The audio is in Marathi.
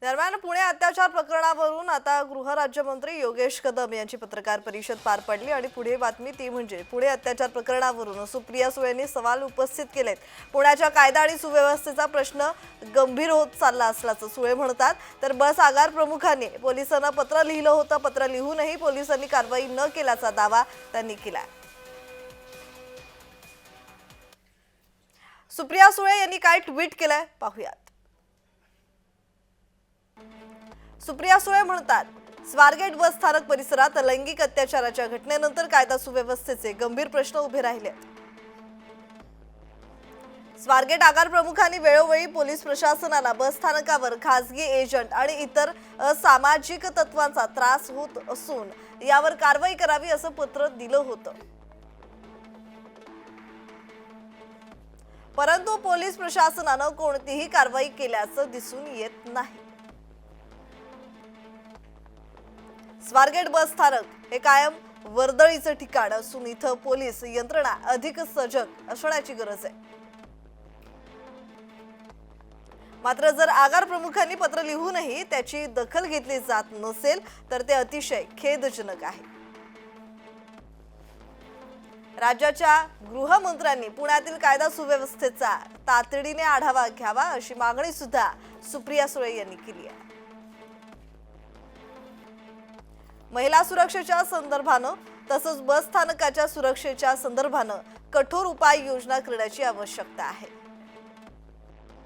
दरम्यान पुणे अत्याचार प्रकरणावरून आता गृहराज्यमंत्री योगेश कदम यांची पत्रकार परिषद पार पडली आणि पुढे बातमी ती म्हणजे पुणे अत्याचार प्रकरणावरून सुप्रिया सुळेंनी सवाल उपस्थित केलेत। पुण्याच्या कायदा आणि सुव्यवस्थेचा प्रश्न गंभीर होत चालला असल्याचं सुळे म्हणतात। तर बस आगार प्रमुखांनी पोलिसांना पत्र लिहिलं होतं, पत्र लिहूनही पोलिसांनी कारवाई न केल्याचा दावा त्यांनी केलाय। सुप्रिया सुळे यांनी काय ट्विट केलंय पाहूयात। सुप्रिया सुळे म्हणतात, स्वारगेट बस स्थानक परिसरात लैंगिक अत्याचाराच्या घटनेनंतर कायदा सुव्यवस्थेचे गंभीर प्रश्न उभे राहिले। स्वारगेट आगार प्रमुखांनी वेळोवेळी पोलीस प्रशासनाला बस स्थानकावर खासगी एजंट आणि इतर असामाजिक तत्वांचा त्रास होत असून यावर कारवाई करावी असं पत्र दिलं होतं, परंतु पोलीस प्रशासनानं कोणतीही कारवाई केल्याचं दिसून येत नाही। स्वारगेट बस स्थानक हे कायम वर्दळीचं ठिकाण असून इथं पोलीस यंत्रणा अधिक सजग असण्याची गरज आहे। मात्र जर आगार प्रमुखांनी पत्र लिहूनही त्याची दखल घेतली जात नसेल तर ते अतिशय खेदजनक आहे। राज्याच्या गृहमंत्र्यांनी पुण्यातील कायदा सुव्यवस्थेचा तातडीने आढावा घ्यावा अशी मागणी सुद्धा सुप्रिया सुळे यांनी केली आहे। महिला सुरक्षेच्या संदर्भानं तसंच बस स्थानकाच्या सुरक्षेच्या संदर्भानं कठोर उपाययोजना करण्याची आवश्यकता आहे।